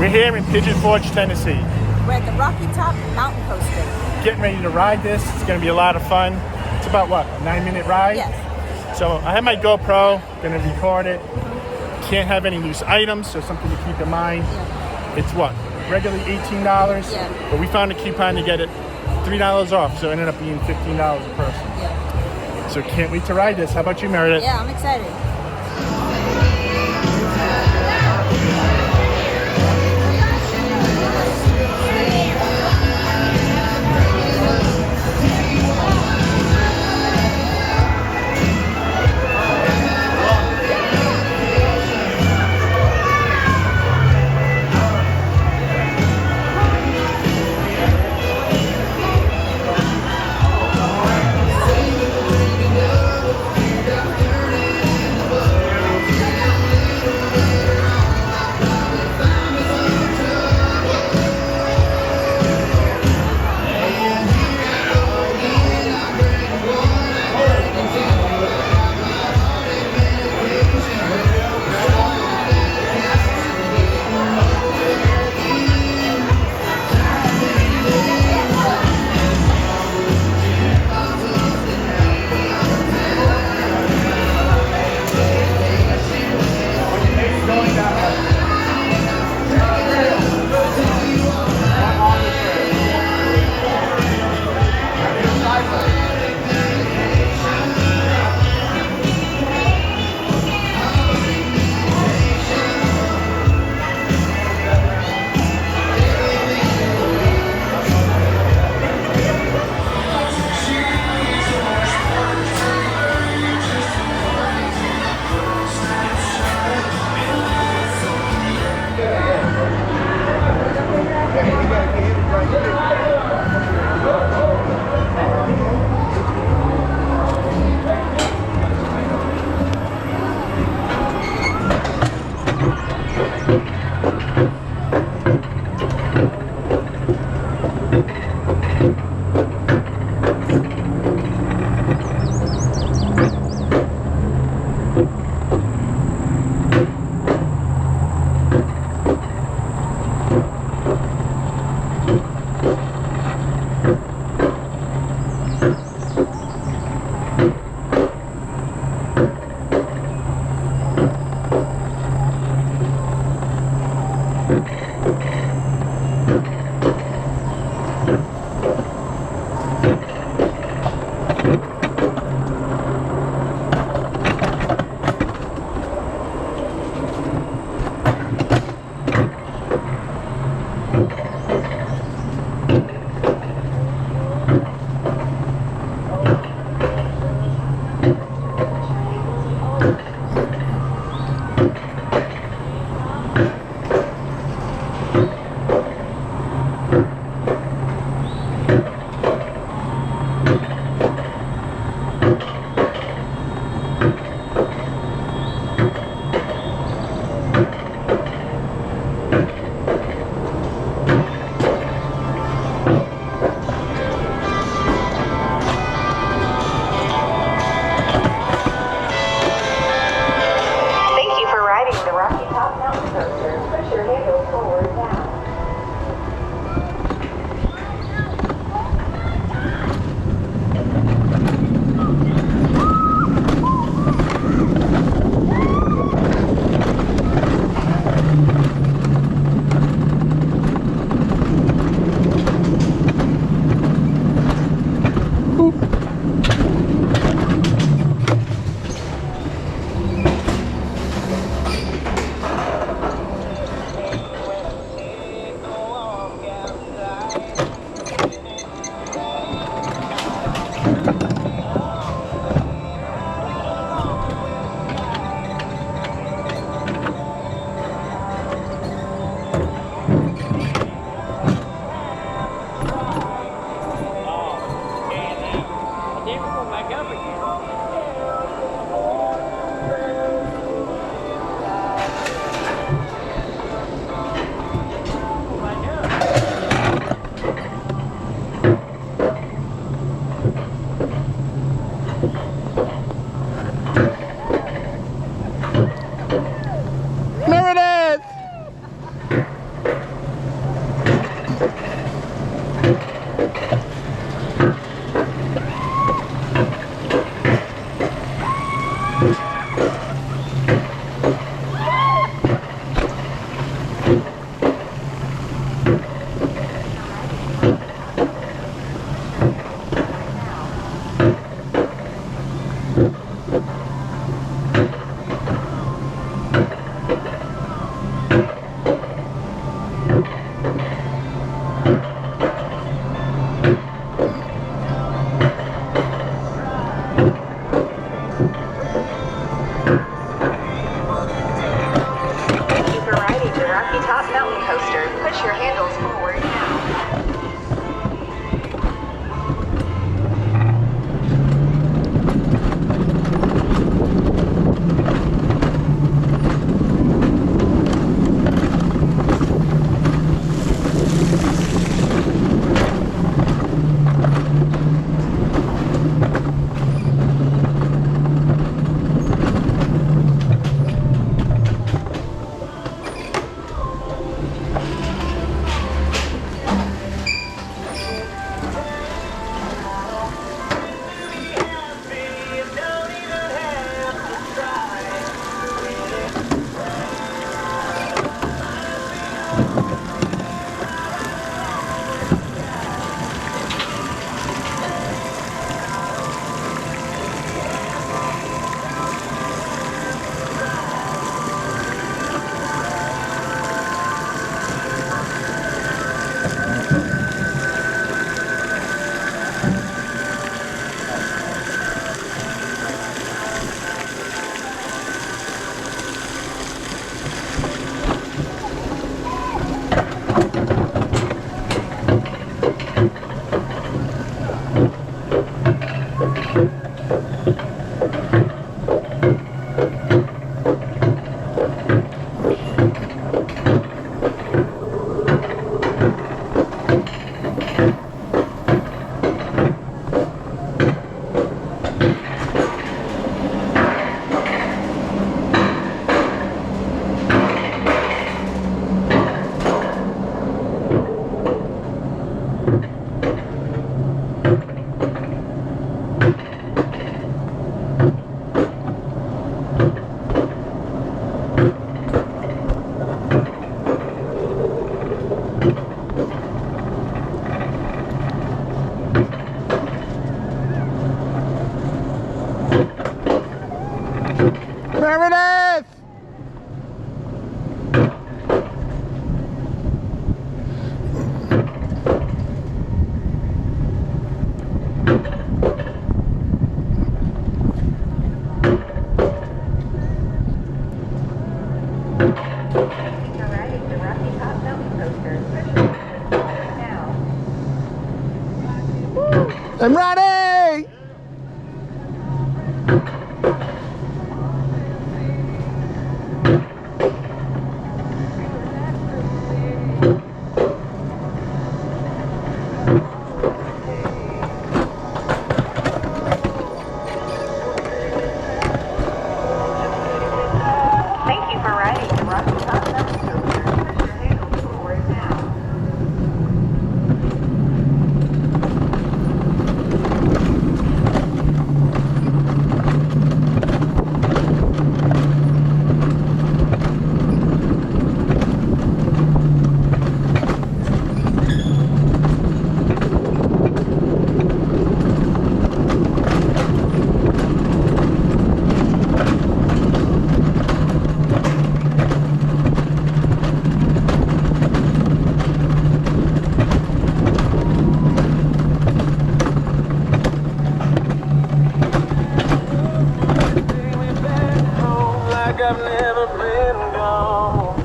We're here in Pigeon Forge, Tennessee. We're at the Rocky Top Mountain Coaster. Getting ready to ride this. It's going to be a lot of fun. It's about, what, a 9-minute ride? Yes. So I have my GoPro, going to record it. Can't have any loose items, so something to keep in mind. Yeah. It's what? Regularly $18? Yeah. But we found a coupon to get it $3 off, so it ended up being $15 a person. Yeah. So can't wait to ride this. How about you, Meredith? Yeah, I'm excited. I'm ready! Thank you for riding the Rocky Top Mountain Coaster. Push your handles forward now. Like I've never been gone.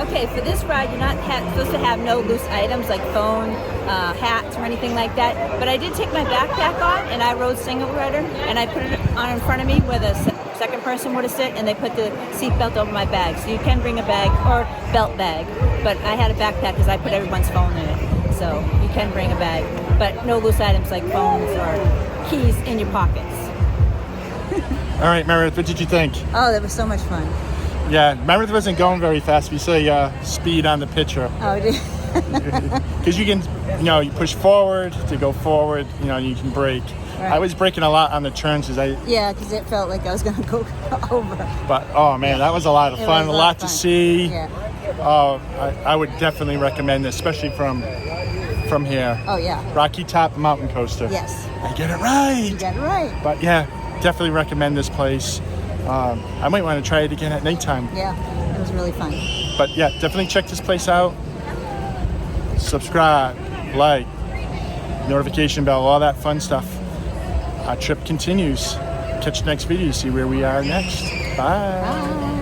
Okay, for this ride, you're not supposed to have no loose items like phone, hats, or anything like that. But I did take my backpack on, and I rode single rider, and I put it on in front of me where the second person would have sit, and they put the seat belt over my bag. So you can bring a bag or belt bag, but I had a backpack because I put everyone's phone in it. So you can bring a bag, but no loose items like phones or keys in your pockets. All right, Meredith, what did you think? Oh, that was so much fun. Yeah, Meredith wasn't going very fast. We saw speed on the picture. Oh, did Because you can, you push forward to go forward, you can brake. Right. I was braking a lot on the turns because Yeah, because it felt like I was going to go over. but oh man, that was a lot of It fun, was a lot to see. Yeah. Oh, I would definitely recommend this, especially from here. Oh, yeah. Rocky Top Mountain Coaster. Yes. I get it right. You got it right. But yeah, definitely recommend this place. I might want to try it again at nighttime. Yeah, it was really fun. But yeah, definitely check this place out. Subscribe, like, notification bell, all that fun stuff. Our trip continues. Catch the next video, see where we are next. Bye. Bye.